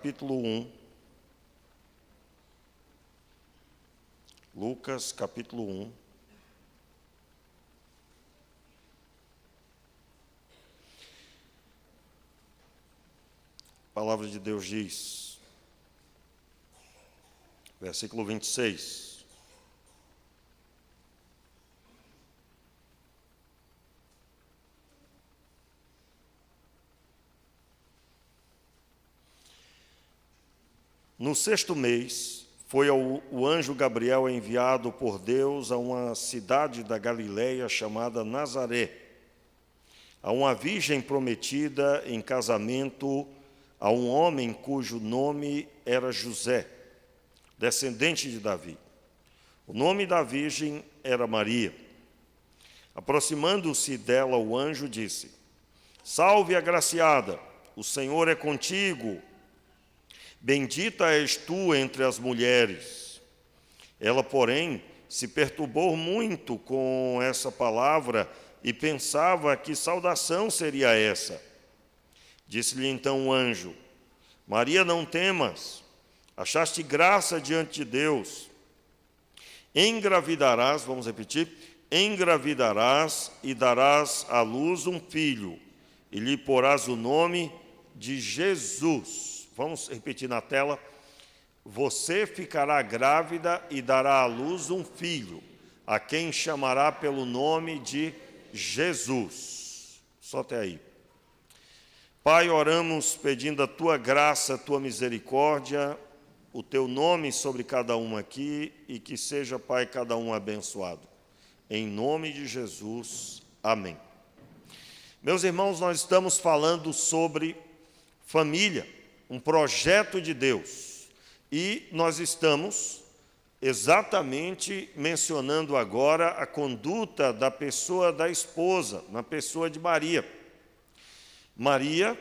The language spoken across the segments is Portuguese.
Capítulo 1. Lucas, capítulo 1. A palavra de Deus diz, versículo 26. No 6º mês, foi o anjo Gabriel enviado por Deus a uma cidade da Galileia chamada Nazaré, a uma virgem prometida em casamento a um homem cujo nome era José, descendente de Davi. O nome da virgem era Maria. Aproximando-se dela, o anjo disse: Salve, agraciada, o Senhor é contigo. Bendita és tu entre as mulheres. Ela, porém, se perturbou muito com essa palavra e pensava que saudação seria essa. Disse-lhe então o anjo: Maria, não temas, achaste graça diante de Deus. Engravidarás, vamos repetir, engravidarás e darás à luz um filho, e lhe porás o nome de Jesus. Vamos repetir na tela. Você ficará grávida e dará à luz um filho, a quem chamará pelo nome de Jesus. Só até aí. Pai, oramos pedindo a Tua graça, a Tua misericórdia, o Teu nome sobre cada um aqui e que seja, Pai, cada um abençoado. Em nome de Jesus, amém. Meus irmãos, nós estamos falando sobre família, um projeto de Deus. E nós estamos exatamente mencionando agora a conduta da pessoa da esposa, na pessoa de Maria. Maria,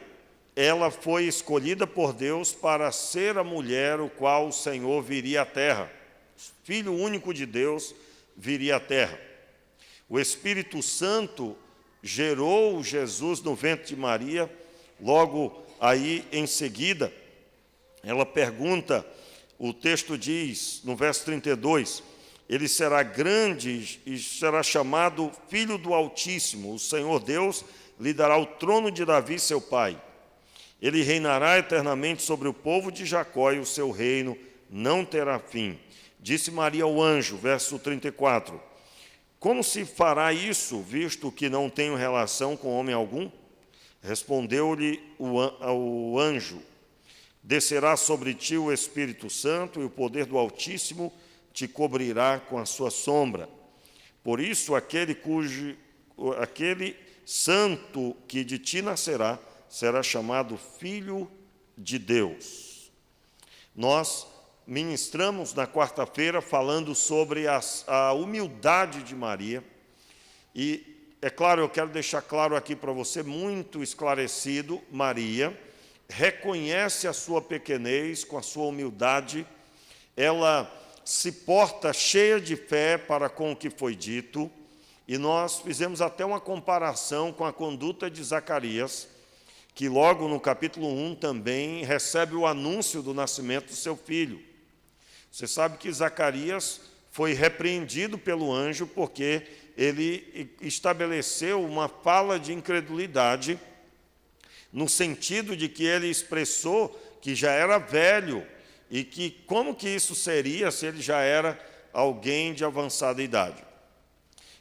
ela foi escolhida por Deus para ser a mulher o qual o Senhor viria à terra. O Filho único de Deus viria à terra. O Espírito Santo gerou Jesus no ventre de Maria. Logo aí em seguida, ela pergunta, o texto diz, no verso 32, ele será grande e será chamado Filho do Altíssimo. O Senhor Deus lhe dará o trono de Davi, seu pai. Ele reinará eternamente sobre o povo de Jacó e o seu reino não terá fim. Disse Maria ao anjo, verso 34, como se fará isso, visto que não tenho relação com homem algum? Respondeu-lhe o anjo: descerá sobre ti o Espírito Santo e o poder do Altíssimo te cobrirá com a sua sombra. Por isso, aquele santo que de ti nascerá será chamado Filho de Deus. Nós ministramos na quarta-feira falando sobre a humildade de Maria e é claro, eu quero deixar claro aqui para você, muito esclarecido, Maria reconhece a sua pequenez com a sua humildade, ela se porta cheia de fé para com o que foi dito, e nós fizemos até uma comparação com a conduta de Zacarias, que logo no capítulo 1 também recebe o anúncio do nascimento do seu filho. Você sabe que Zacarias foi repreendido pelo anjo porque ele estabeleceu uma fala de incredulidade, no sentido de que ele expressou que já era velho, e que como que isso seria se ele já era alguém de avançada idade.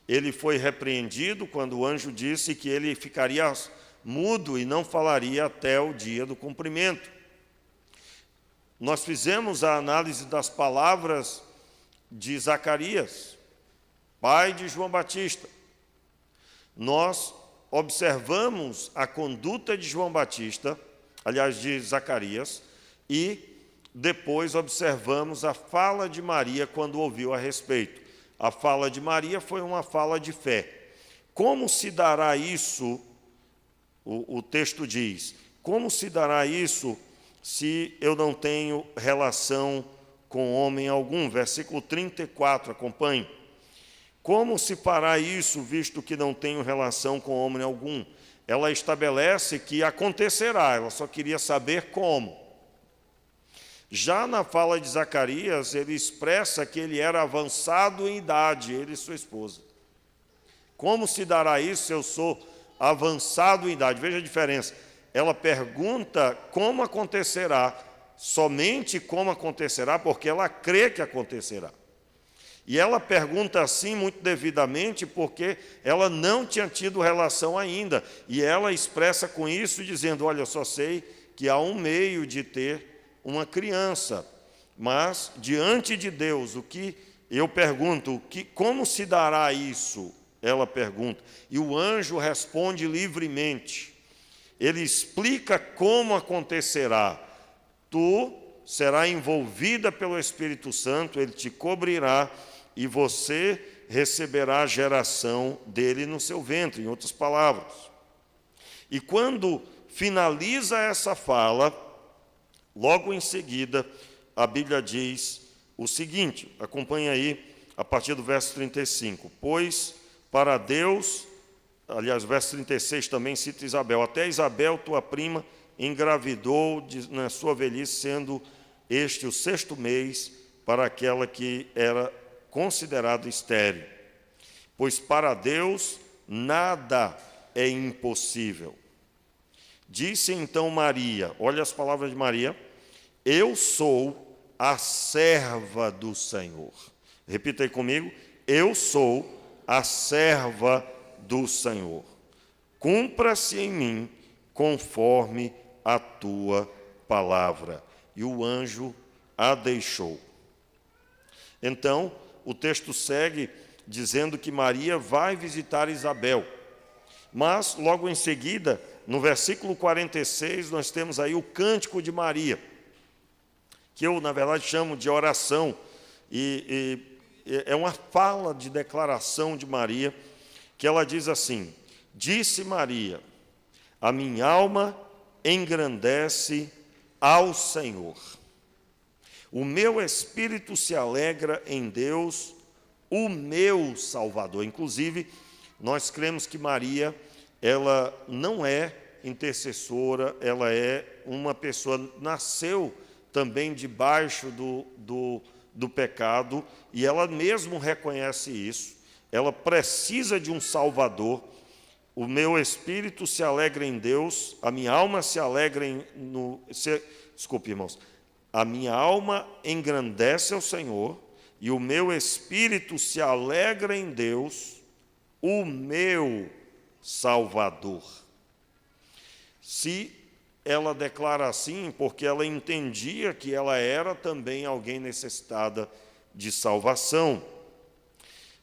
Ele foi repreendido quando o anjo disse que ele ficaria mudo e não falaria até o dia do cumprimento. Nós fizemos a análise das palavras de Zacarias, pai de João Batista. Nós observamos a conduta de João Batista, aliás, de Zacarias, e depois observamos a fala de Maria quando ouviu a respeito. A fala de Maria foi uma fala de fé. Como se dará isso? O texto diz, como se dará isso se eu não tenho relação com homem algum? Versículo 34, acompanhe. Como se fará isso, visto que não tenho relação com homem algum? Ela estabelece que acontecerá, ela só queria saber como. Já na fala de Zacarias, ele expressa que ele era avançado em idade, ele e sua esposa. Como se dará isso se eu sou avançado em idade? Veja a diferença. Ela pergunta como acontecerá, somente como acontecerá, porque ela crê que acontecerá. E ela pergunta assim muito devidamente porque ela não tinha tido relação ainda. E ela expressa com isso dizendo, olha, eu só sei que há um meio de ter uma criança. Mas, diante de Deus, o que eu pergunto, como se dará isso? Ela pergunta. E o anjo responde livremente. Ele explica como acontecerá. Tu serás envolvida pelo Espírito Santo, ele te cobrirá e você receberá a geração dele no seu ventre, em outras palavras. E quando finaliza essa fala, logo em seguida, a Bíblia diz o seguinte, acompanha aí a partir do verso 35. Pois para Deus, aliás, o verso 36 também cita Isabel, até Isabel, tua prima, engravidou na sua velhice, sendo este o 6º mês para aquela que era considerado estéril. Pois para Deus nada é impossível. Disse então Maria, olha as palavras de Maria, eu sou a serva do Senhor. Repita aí comigo, eu sou a serva do Senhor. Cumpra-se em mim conforme a tua palavra. E o anjo a deixou. Então, o texto segue dizendo que Maria vai visitar Isabel. Mas, logo em seguida, no versículo 46, nós temos aí o cântico de Maria, que eu, na verdade, chamo de oração. E é uma fala de declaração de Maria, que ela diz assim, disse Maria, a minha alma engrandece ao Senhor. O meu espírito se alegra em Deus, o meu Salvador. Inclusive, nós cremos que Maria, ela não é intercessora, ela é uma pessoa, nasceu também debaixo do pecado, e ela mesmo reconhece isso. Ela precisa de um Salvador. O meu espírito se alegra em Deus, a minha alma se alegra desculpe, irmãos. A minha alma engrandece ao Senhor, e o meu espírito se alegra em Deus, o meu Salvador. Se ela declara assim, porque ela entendia que ela era também alguém necessitada de salvação.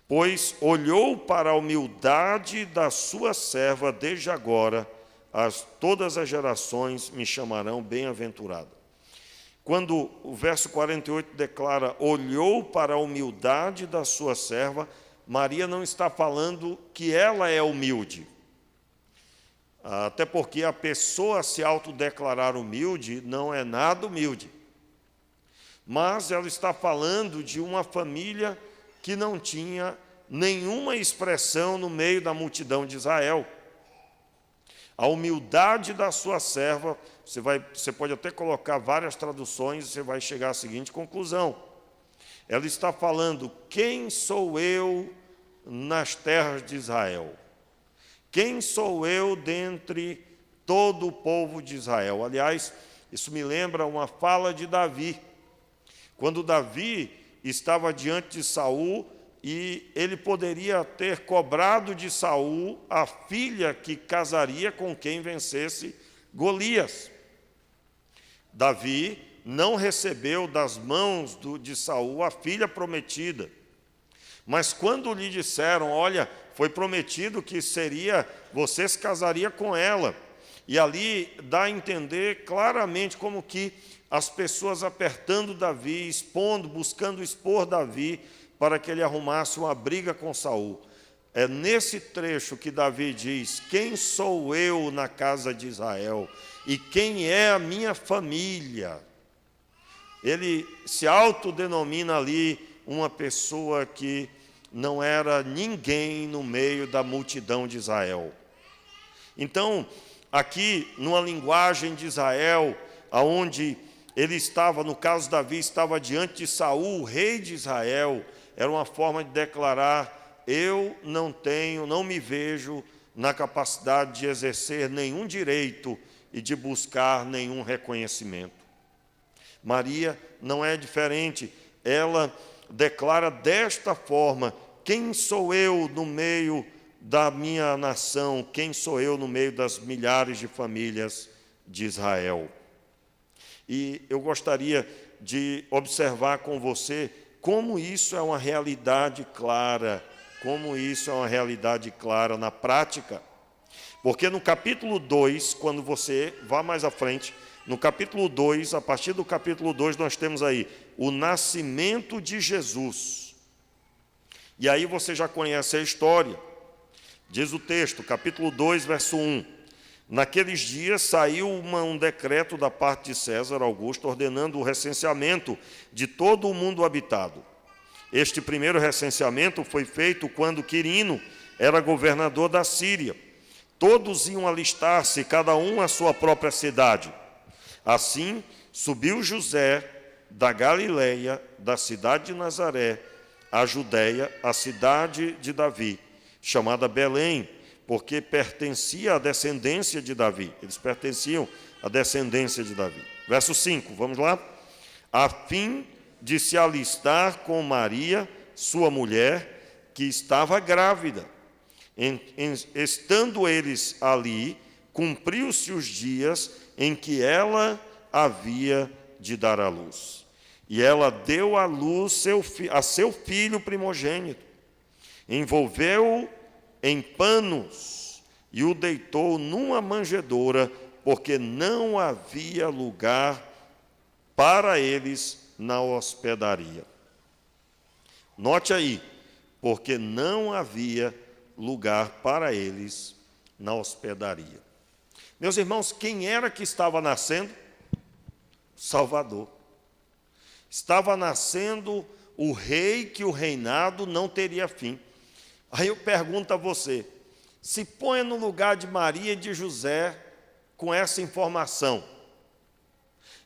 Pois olhou para a humildade da sua serva, desde agora, todas as gerações me chamarão bem-aventurada. Quando o verso 48 declara, olhou para a humildade da sua serva, Maria não está falando que ela é humilde. Até porque a pessoa se autodeclarar humilde não é nada humilde. Mas ela está falando de uma família que não tinha nenhuma expressão no meio da multidão de Israel. A humildade da sua serva, você pode até colocar várias traduções, você vai chegar à seguinte conclusão. Ela está falando, quem sou eu nas terras de Israel? Quem sou eu dentre todo o povo de Israel? Aliás, isso me lembra uma fala de Davi. Quando Davi estava diante de Saul, e ele poderia ter cobrado de Saul a filha que casaria com quem vencesse Golias. Davi não recebeu das mãos de Saul a filha prometida. Mas quando lhe disseram, olha, foi prometido que você se casaria com ela. E ali dá a entender claramente como que as pessoas apertando Davi, buscando expor Davi, para que ele arrumasse uma briga com Saul. É nesse trecho que Davi diz, quem sou eu na casa de Israel? E quem é a minha família? Ele se autodenomina ali uma pessoa que não era ninguém no meio da multidão de Israel. Então, aqui, numa linguagem de Israel, onde Ele estava, no caso Davi, estava diante de Saul, o rei de Israel. Era uma forma de declarar: eu não me vejo na capacidade de exercer nenhum direito e de buscar nenhum reconhecimento. Maria não é diferente. Ela declara desta forma: quem sou eu no meio da minha nação? Quem sou eu no meio das milhares de famílias de Israel? E eu gostaria de observar com você como isso é uma realidade clara, na prática. Porque no capítulo 2, quando você vá mais à frente, no capítulo 2, a partir do capítulo 2, nós temos aí o nascimento de Jesus. E aí você já conhece a história. Diz o texto, capítulo 2, verso 1. Naqueles dias saiu um decreto da parte de César Augusto ordenando o recenseamento de todo o mundo habitado. Este primeiro recenseamento foi feito quando Quirino era governador da Síria. Todos iam alistar-se, cada um à sua própria cidade. Assim, subiu José da Galileia, da cidade de Nazaré, à Judéia, a cidade de Davi, chamada Belém, porque pertencia à descendência de Davi. Eles pertenciam à descendência de Davi. Verso 5, vamos lá? A fim de se alistar com Maria, sua mulher, que estava grávida. Estando eles ali, cumpriu-se os dias em que ela havia de dar à luz. E ela deu à luz a seu filho primogênito, envolveu-o em panos e o deitou numa manjedoura, porque não havia lugar para eles na hospedaria. Note aí, porque não havia lugar para eles na hospedaria. Meus irmãos, quem era que estava nascendo? Salvador. Estava nascendo o rei que o reinado não teria fim. Aí eu pergunto a você, se ponha no lugar de Maria e de José com essa informação.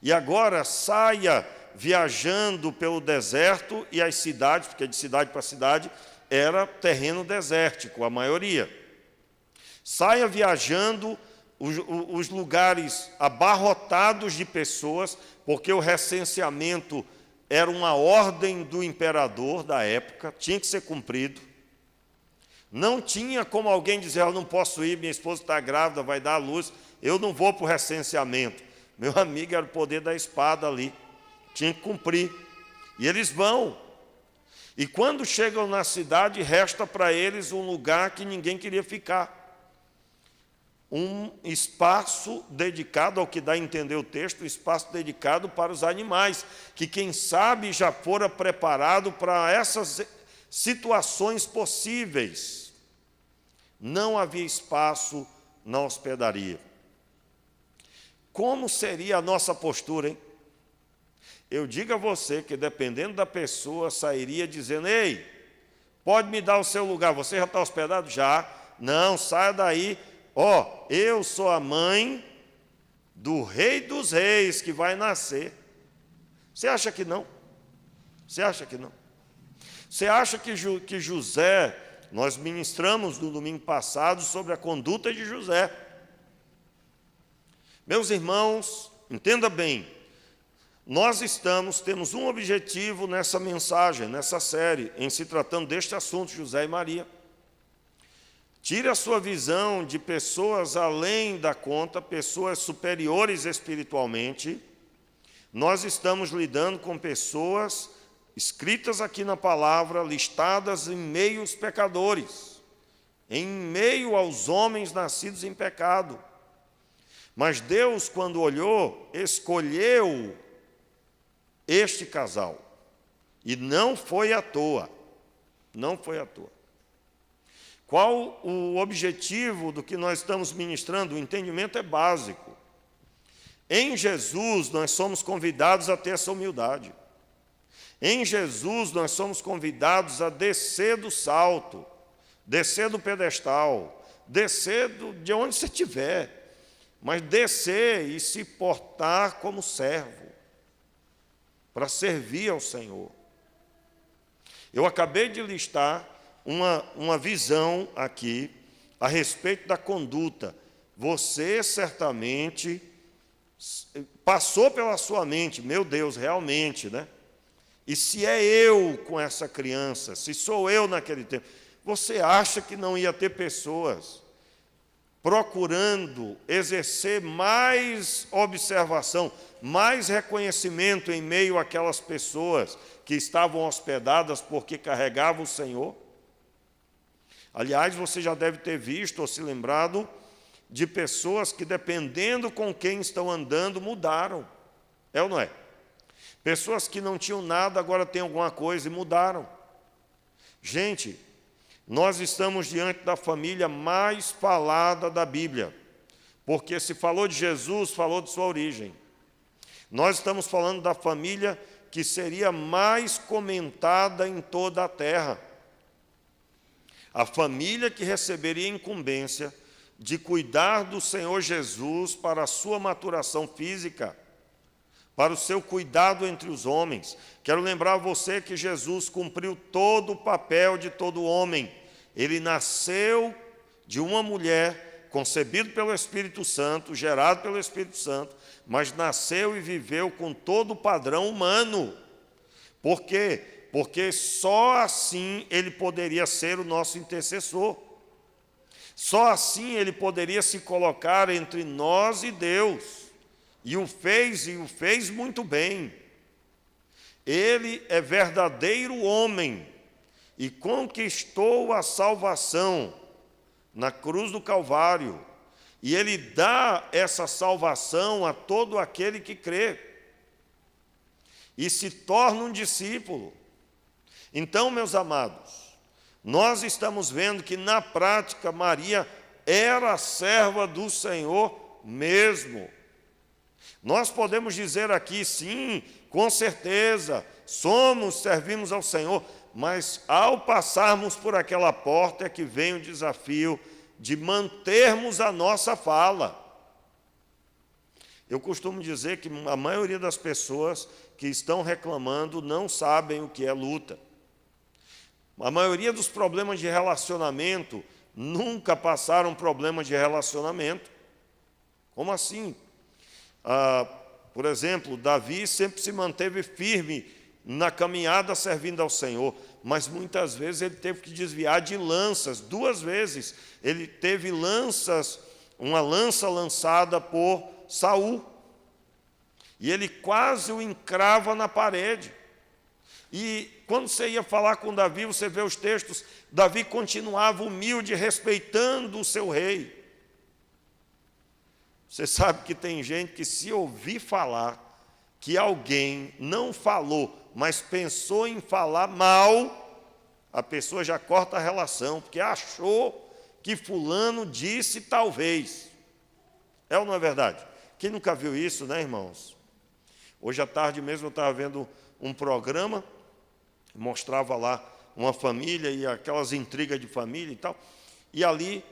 E agora saia viajando pelo deserto e as cidades, porque de cidade para cidade era terreno desértico, a maioria. Saia viajando os lugares abarrotados de pessoas, porque o recenseamento era uma ordem do imperador da época, tinha que ser cumprido. Não tinha como alguém dizer: eu não posso ir, minha esposa está grávida, vai dar à luz, eu não vou para o recenseamento. Meu amigo, era o poder da espada ali, tinha que cumprir. E eles vão. E quando chegam na cidade, resta para eles um lugar que ninguém queria ficar. Um espaço dedicado, ao que dá a entender o texto, um espaço dedicado para os animais, que quem sabe já fora preparado para essas situações possíveis. Não havia espaço na hospedaria. Como seria a nossa postura, hein? Eu digo a você que, dependendo da pessoa, sairia dizendo: ei, pode me dar o seu lugar, você já está hospedado? Já. Não, saia daí. Ó, eu sou a mãe do Rei dos Reis que vai nascer. Você acha que não? Você acha que não? Você acha que José, nós ministramos no domingo passado sobre a conduta de José. Meus irmãos, entenda bem, nós temos um objetivo nessa mensagem, nessa série, em se tratando deste assunto, José e Maria. Tire a sua visão de pessoas além da conta, pessoas superiores espiritualmente. Nós estamos lidando com pessoas escritas aqui na palavra, listadas em meio aos pecadores, em meio aos homens nascidos em pecado. Mas Deus, quando olhou, escolheu este casal. E não foi à toa. Não foi à toa. Qual o objetivo do que nós estamos ministrando? O entendimento é básico. Em Jesus, nós somos convidados a ter essa humildade. Em Jesus, nós somos convidados a descer do salto, descer do pedestal, descer de onde você estiver, mas descer e se portar como servo. para servir ao Senhor. Eu acabei de listar uma visão aqui a respeito da conduta. Você certamente passou pela sua mente, meu Deus, realmente, né? E se é eu com essa criança, se sou eu naquele tempo, você acha que não ia ter pessoas procurando exercer mais observação, mais reconhecimento em meio àquelas pessoas que estavam hospedadas porque carregavam o Senhor? Aliás, você já deve ter visto ou se lembrado de pessoas que, dependendo com quem estão andando, mudaram. É ou não é? Pessoas que não tinham nada, agora têm alguma coisa e mudaram. Gente, nós estamos diante da família mais falada da Bíblia, porque se falou de Jesus, falou de sua origem. Nós estamos falando da família que seria mais comentada em toda a terra. A família que receberia a incumbência de cuidar do Senhor Jesus para a sua maturação física, para o seu cuidado entre os homens. Quero lembrar a você que Jesus cumpriu todo o papel de todo homem. Ele nasceu de uma mulher, concebido pelo Espírito Santo, gerado pelo Espírito Santo, mas nasceu e viveu com todo o padrão humano. Por quê? Porque só assim ele poderia ser o nosso intercessor. Só assim ele poderia se colocar entre nós e Deus. E o fez muito bem. Ele é verdadeiro homem e conquistou a salvação na cruz do Calvário. E ele dá essa salvação a todo aquele que crê e se torna um discípulo. Então, meus amados, nós estamos vendo que na prática Maria era a serva do Senhor mesmo. Nós podemos dizer aqui, sim, com certeza, servimos ao Senhor, mas ao passarmos por aquela porta é que vem o desafio de mantermos a nossa fala. Eu costumo dizer que a maioria das pessoas que estão reclamando não sabem o que é luta. A maioria dos problemas de relacionamento nunca passaram problemas de relacionamento. Como assim? Por exemplo, Davi sempre se manteve firme na caminhada servindo ao Senhor, mas muitas vezes ele teve que desviar de lanças. 2 vezes ele teve uma lança lançada por Saul, e ele quase o encrava na parede. E quando você ia falar com Davi, você vê os textos, Davi continuava humilde, respeitando o seu rei. Você sabe que tem gente que, se ouvir falar que alguém não falou, mas pensou em falar mal, a pessoa já corta a relação, porque achou que fulano disse talvez. É ou não é verdade? Quem nunca viu isso, né, irmãos? Hoje à tarde mesmo eu estava vendo um programa, mostrava lá uma família e aquelas intrigas de família e tal, e ali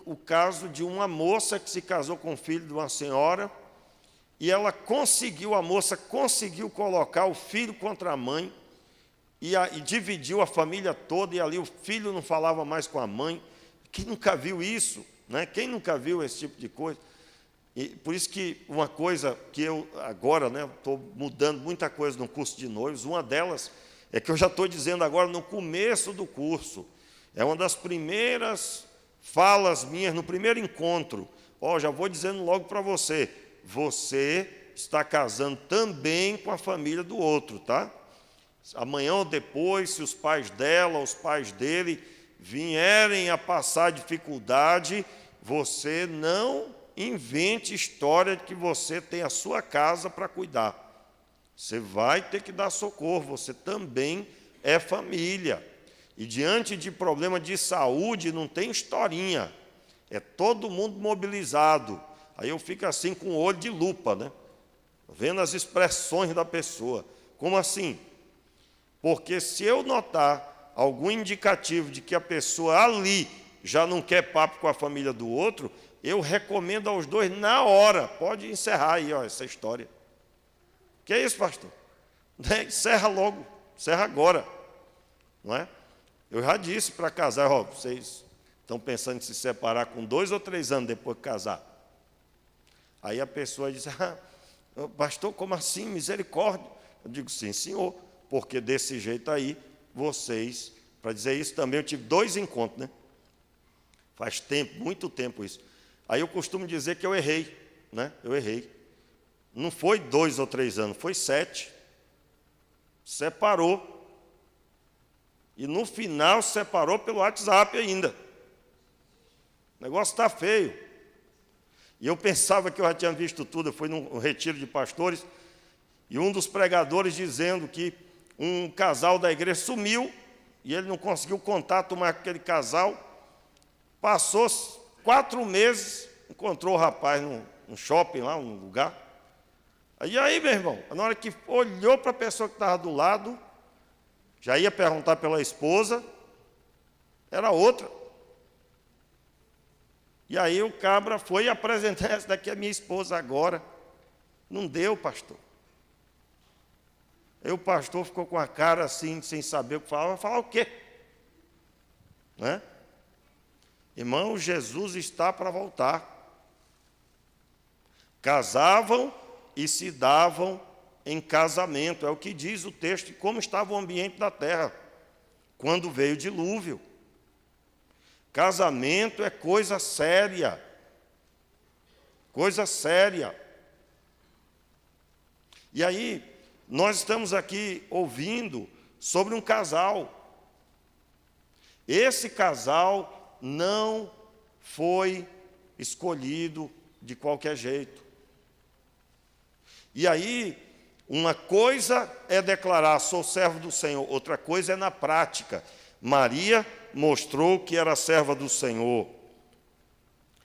o caso de uma moça que se casou com o filho de uma senhora, e a moça conseguiu colocar o filho contra a mãe, e dividiu a família toda, e ali o filho não falava mais com a mãe. Quem nunca viu isso, né? Quem nunca viu esse tipo de coisa? E por isso que uma coisa que eu agora estou mudando muita coisa no curso de noivos, uma delas é que eu já estou dizendo agora no começo do curso, é uma das primeiras falas minhas no primeiro encontro. Já vou dizendo logo para você, você está casando também com a família do outro, tá? Amanhã ou depois, se os pais dela, os pais dele vierem a passar dificuldade, você não invente história de que você tem a sua casa para cuidar. Você vai ter que dar socorro, você também é família. E diante de problema de saúde, não tem historinha. É todo mundo mobilizado. Aí eu fico assim com o olho de lupa, né? Vendo as expressões da pessoa. Como assim? Porque se eu notar algum indicativo de que a pessoa ali já não quer papo com a família do outro, eu recomendo aos dois na hora. Pode encerrar aí essa história. Que é isso, pastor? né? Encerra logo, encerra agora, não é? Eu já disse para casar, ó, vocês estão pensando em se separar com 2 ou 3 anos depois de casar. Aí a pessoa diz, pastor, como assim? Misericórdia. Eu digo, sim, senhor, porque desse jeito aí, vocês, para dizer isso também, eu tive 2 encontros, né? Faz tempo, muito tempo isso. Aí eu costumo dizer que eu errei, né? Eu errei. Não foi 2 ou 3 anos, foi 7. Separou. E no final separou pelo WhatsApp ainda. O negócio está feio. E eu pensava que eu já tinha visto tudo. Eu fui num retiro de pastores e um dos pregadores dizendo que um casal da igreja sumiu e ele não conseguiu contato mais com aquele casal. Passou 4 meses, encontrou o rapaz num shopping lá, num lugar. E aí, meu irmão, na hora que olhou para a pessoa que estava do lado, já ia perguntar pela esposa, era outra. E aí o cabra foi apresentar, essa daqui é minha esposa agora. Não deu, pastor. Aí o pastor ficou com a cara assim, sem saber o que falava. Vai falar o quê? Né? Irmão, Jesus está para voltar. Casavam e se davam em casamento. É o que diz o texto de como estava o ambiente da terra quando veio o dilúvio. Casamento é coisa séria. Coisa séria. E aí, nós estamos aqui ouvindo sobre um casal. Esse casal não foi escolhido de qualquer jeito. E aí, uma coisa é declarar, sou servo do Senhor, outra coisa é na prática. Maria mostrou que era serva do Senhor.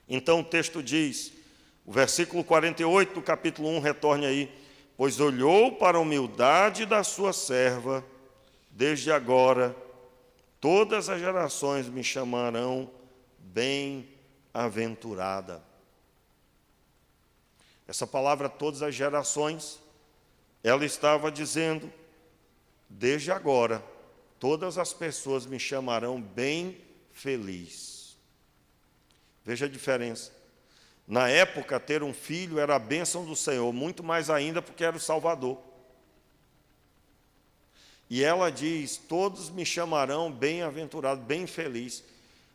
Então o texto diz, o versículo 48 do capítulo 1, retorne aí, pois olhou para a humildade da sua serva, desde agora todas as gerações me chamarão bem-aventurada. Essa palavra, todas as gerações, ela estava dizendo, desde agora, todas as pessoas me chamarão bem feliz. Veja a diferença. Na época, ter um filho era a bênção do Senhor, muito mais ainda porque era o Salvador. E ela diz, todos me chamarão bem-aventurado, bem feliz.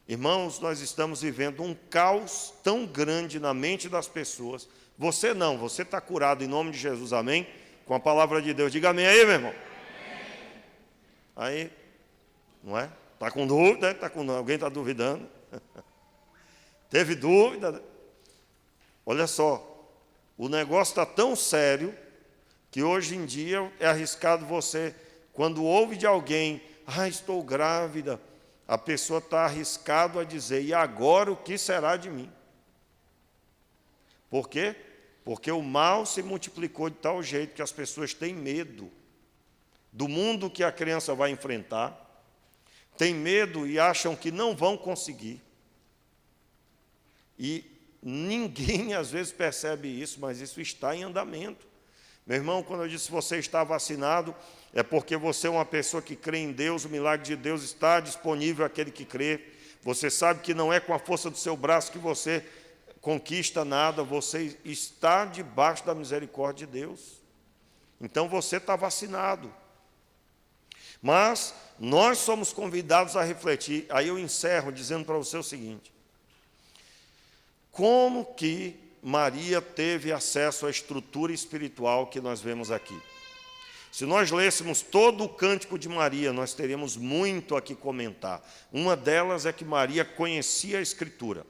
Irmãos, nós estamos vivendo um caos tão grande na mente das pessoas. Você não, você está curado em nome de Jesus, amém? Com a palavra de Deus, diga amém aí, meu irmão. Amém. Aí, não é? Está com dúvida? Alguém está duvidando? Teve dúvida? Né? Olha só, o negócio está tão sério que hoje em dia é arriscado você, quando ouve de alguém, estou grávida, a pessoa está arriscado a dizer, e agora o que será de mim? Por quê? Porque o mal se multiplicou de tal jeito que as pessoas têm medo do mundo que a criança vai enfrentar, têm medo e acham que não vão conseguir. E ninguém às vezes percebe isso, mas isso está em andamento. Meu irmão, quando eu disse você está vacinado, é porque você é uma pessoa que crê em Deus, o milagre de Deus está disponível àquele que crê. Você sabe que não é com a força do seu braço que você conquista nada, você está debaixo da misericórdia de Deus. Então você está vacinado. Mas nós somos convidados a refletir. Aí eu encerro dizendo para você o seguinte: como que Maria teve acesso à estrutura espiritual que nós vemos aqui? Se nós lêssemos todo o cântico de Maria, nós teríamos muito a que comentar. Uma delas é que Maria conhecia a Escritura.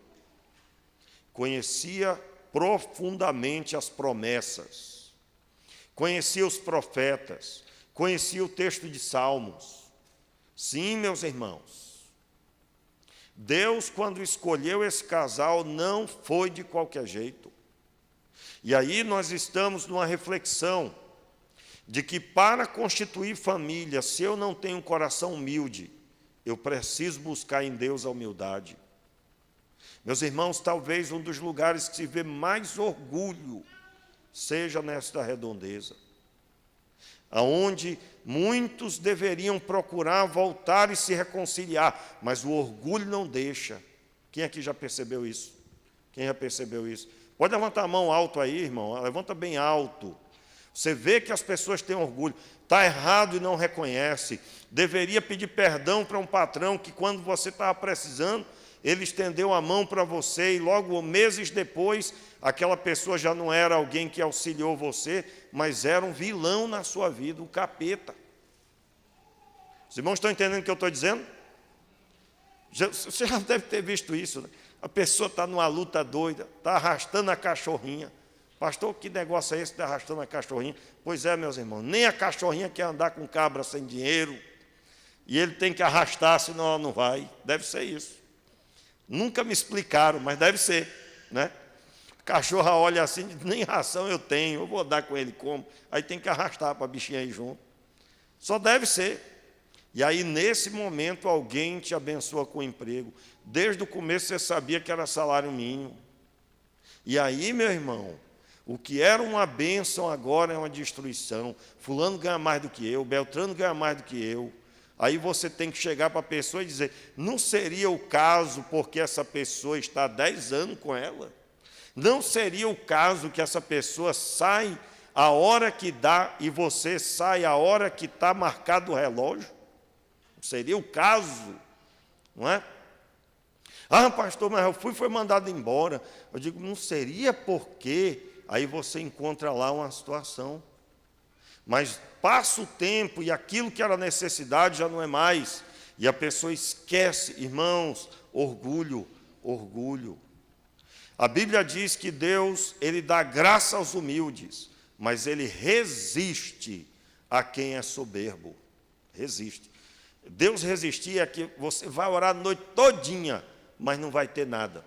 Conhecia profundamente as promessas. Conhecia os profetas. Conhecia o texto de Salmos. Sim, meus irmãos. Deus, quando escolheu esse casal, não foi de qualquer jeito. E aí nós estamos numa reflexão de que para constituir família, se eu não tenho um coração humilde, eu preciso buscar em Deus a humildade. Meus irmãos, talvez um dos lugares que se vê mais orgulho seja nesta redondeza. aonde muitos deveriam procurar voltar e se reconciliar, mas o orgulho não deixa. Quem aqui já percebeu isso? Quem já percebeu isso? Pode levantar a mão alto aí, irmão, levanta bem alto. Você vê que as pessoas têm orgulho, está errado e não reconhece. Deveria pedir perdão para um patrão que, quando você estava precisando, ele estendeu a mão para você e logo meses depois, aquela pessoa já não era alguém que auxiliou você, mas era um vilão na sua vida, um capeta. Os irmãos estão entendendo o que eu estou dizendo? Você já deve ter visto isso, né? A pessoa está numa luta doida, está arrastando a cachorrinha. Pastor, que negócio é esse de arrastando a cachorrinha? Pois é, meus irmãos, nem a cachorrinha quer andar com cabra sem dinheiro, e ele tem que arrastar, senão ela não vai. Deve ser isso. Nunca me explicaram, mas deve ser, né? A cachorra olha assim, nem ração eu tenho, eu vou dar com ele como? Aí tem que arrastar para a bichinha ir junto. Só deve ser. E aí, nesse momento, alguém te abençoa com o emprego. Desde o começo você sabia que era salário mínimo. E aí, meu irmão, o que era uma bênção agora é uma destruição. Fulano ganha mais do que eu, Beltrano ganha mais do que eu. Aí você tem que chegar para a pessoa e dizer, não seria o caso porque essa pessoa está há 10 anos com ela? Não seria o caso que essa pessoa sai a hora que dá e você sai a hora que está marcado o relógio? Não seria o caso, não é? Ah, pastor, mas eu foi mandado embora. Eu digo, não seria porque... Aí você encontra lá uma situação. Mas passa o tempo e aquilo que era necessidade já não é mais. E a pessoa esquece, irmãos, orgulho, orgulho. A Bíblia diz que Deus, Ele dá graça aos humildes, mas Ele resiste a quem é soberbo. Resiste. Deus resistir é que você vai orar a noite todinha, mas não vai ter nada.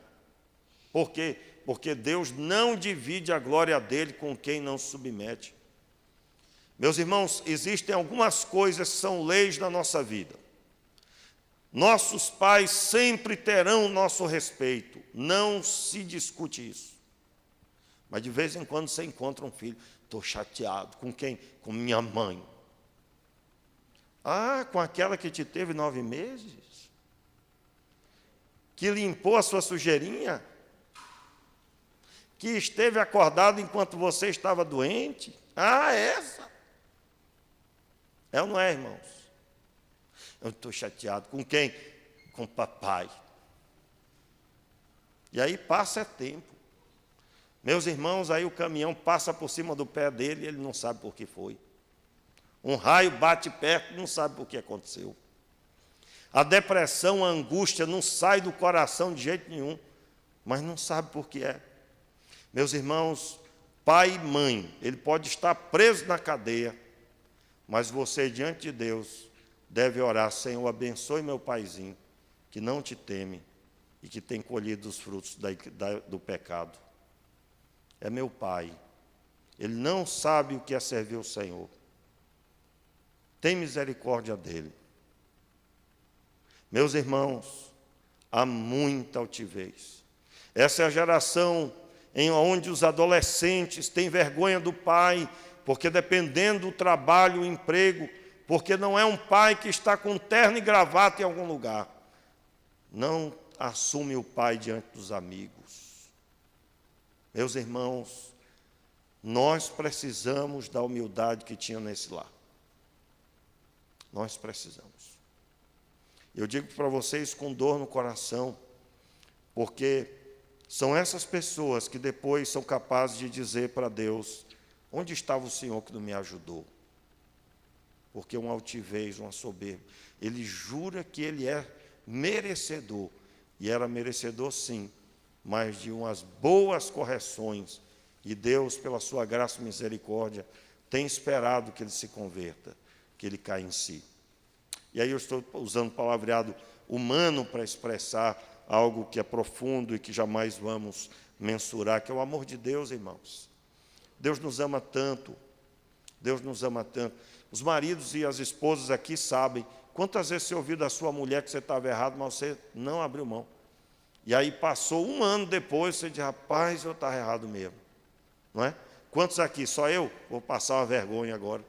Por quê? Porque Deus não divide a glória dele com quem não se submete. Meus irmãos, existem algumas coisas que são leis na nossa vida. Nossos pais sempre terão o nosso respeito, não se discute isso. Mas de vez em quando você encontra um filho, estou chateado, com quem? Com minha mãe. Ah, com aquela que te teve 9 meses? Que limpou a sua sujeirinha? Que esteve acordado enquanto você estava doente? Ah, essa? É ou não é, irmãos? Eu estou chateado. Com quem? Com o papai. E aí passa tempo. Meus irmãos, aí o caminhão passa por cima do pé dele e ele não sabe por que foi. Um raio bate perto e não sabe por que aconteceu. A depressão, a angústia não sai do coração de jeito nenhum, mas não sabe por que é. Meus irmãos, pai e mãe, ele pode estar preso na cadeia, mas você, diante de Deus, deve orar, Senhor, abençoe meu paizinho, que não te teme e que tem colhido os frutos do pecado. É meu pai, ele não sabe o que é servir o Senhor. Tem misericórdia dele. Meus irmãos, há muita altivez. Essa é a geração onde os adolescentes têm vergonha do pai, porque dependendo do trabalho, o emprego, porque não é um pai que está com terno e gravata em algum lugar. Não assume o pai diante dos amigos. Meus irmãos, nós precisamos da humildade que tinha nesse lar. Nós precisamos. Eu digo para vocês com dor no coração, porque são essas pessoas que depois são capazes de dizer para Deus, onde estava o Senhor que não me ajudou? Porque uma altivez, uma soberba, ele jura que ele é merecedor, e era merecedor sim, mas de umas boas correções, e Deus, pela sua graça e misericórdia, tem esperado que ele se converta, que ele caia em si. E aí eu estou usando o palavreado humano para expressar algo que é profundo e que jamais vamos mensurar, que é o amor de Deus, irmãos. Deus nos ama tanto, Deus nos ama tanto. Os maridos e as esposas aqui sabem quantas vezes você ouviu da sua mulher que você estava errado, mas você não abriu mão. E aí passou 1 ano depois, você diz, rapaz, eu estava errado mesmo. Não é? Quantos aqui? Só eu? Vou passar uma vergonha agora.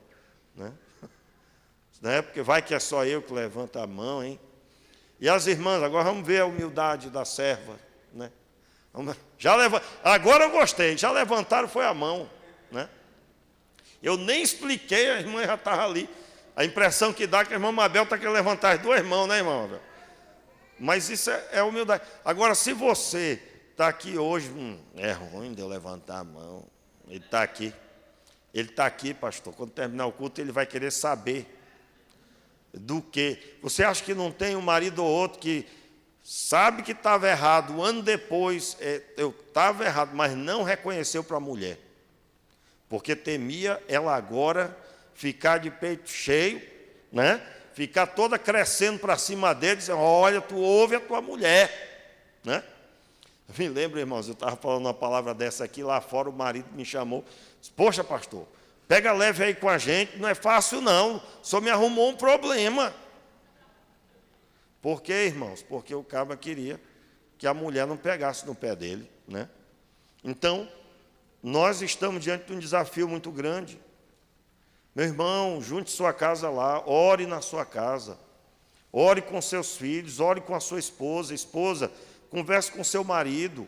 né? Porque vai que é só eu que levanto a mão, hein? E as irmãs, agora vamos ver a humildade da serva, né? Agora eu gostei, já levantaram foi a mão, né? Eu nem expliquei, a irmã já estava ali. A impressão que dá é que a irmã Mabel está querendo levantar as duas mãos, né, irmã Mabel? Mas isso é humildade. Agora, se você está aqui hoje, é ruim de eu levantar a mão. Ele está aqui. Ele está aqui, pastor. Quando terminar o culto, ele vai querer saber do que. Você acha que não tem um marido ou outro que sabe que estava errado, um ano depois, eu estava errado, mas não reconheceu para a mulher, porque temia ela agora ficar de peito cheio, né? Ficar toda crescendo para cima dele, dizendo, olha, tu ouve a tua mulher, né? Eu me lembro, irmãos, eu estava falando uma palavra dessa aqui, lá fora o marido me chamou, disse, poxa, pastor, pega leve aí com a gente, não é fácil não, só me arrumou um problema. Por quê, irmãos? Porque o cabra queria que a mulher não pegasse no pé dele, né? Então, nós estamos diante de um desafio muito grande. Meu irmão, junte sua casa lá, ore na sua casa, ore com seus filhos, ore com a sua esposa, converse com seu marido.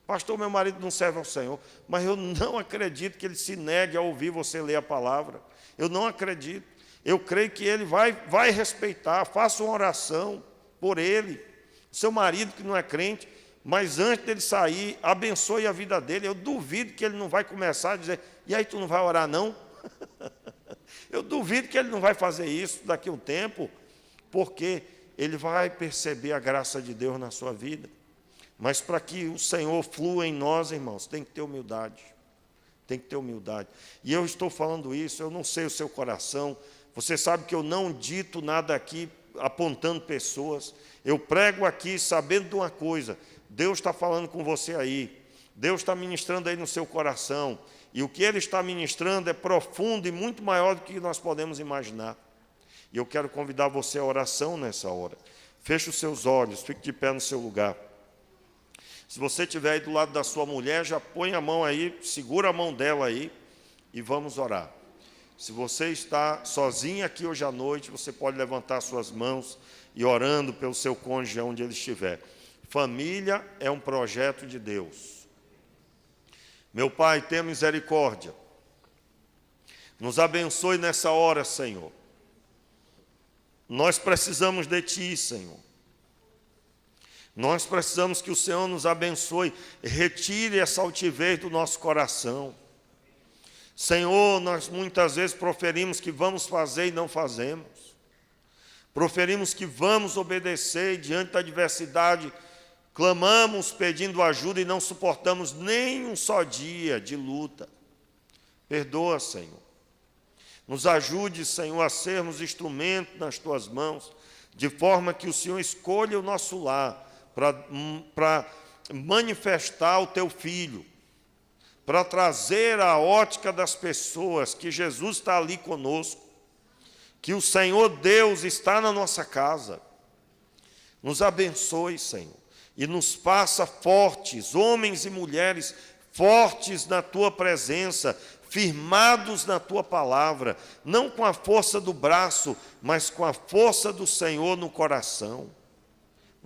Pastor, meu marido não serve ao Senhor, mas eu não acredito que ele se negue a ouvir você ler a palavra. Eu não acredito. Eu creio que ele vai respeitar, faça uma oração por ele, seu marido que não é crente, mas antes dele sair, abençoe a vida dele. Eu duvido que ele não vai começar a dizer, e aí tu não vai orar não? Eu duvido que ele não vai fazer isso daqui a um tempo, porque ele vai perceber a graça de Deus na sua vida. Mas para que o Senhor flua em nós, irmãos, tem que ter humildade. Tem que ter humildade. E eu estou falando isso, eu não sei o seu coração. Você sabe que eu não dito nada aqui apontando pessoas. Eu prego aqui sabendo de uma coisa. Deus está falando com você aí. Deus está ministrando aí no seu coração. E o que Ele está ministrando é profundo e muito maior do que nós podemos imaginar. E eu quero convidar você à oração nessa hora. Feche os seus olhos, fique de pé no seu lugar. Se você estiver aí do lado da sua mulher, já põe a mão aí, segura a mão dela aí e vamos orar. Se você está sozinho aqui hoje à noite, você pode levantar suas mãos e orando pelo seu cônjuge onde ele estiver. Família é um projeto de Deus. Meu Pai, tenha misericórdia. Nos abençoe nessa hora, Senhor. Nós precisamos de Ti, Senhor. Nós precisamos que o Senhor nos abençoe, retire essa altivez do nosso coração. Senhor, nós muitas vezes proferimos que vamos fazer e não fazemos. Proferimos que vamos obedecer e diante da adversidade, clamamos pedindo ajuda e não suportamos nem um só dia de luta. Perdoa, Senhor. Nos ajude, Senhor, a sermos instrumento nas Tuas mãos, de forma que o Senhor escolha o nosso lar para manifestar o Teu Filho, para trazer a ótica das pessoas que Jesus está ali conosco, que o Senhor Deus está na nossa casa. Nos abençoe, Senhor, e nos faça fortes, homens e mulheres fortes na Tua presença, firmados na Tua palavra, não com a força do braço, mas com a força do Senhor no coração.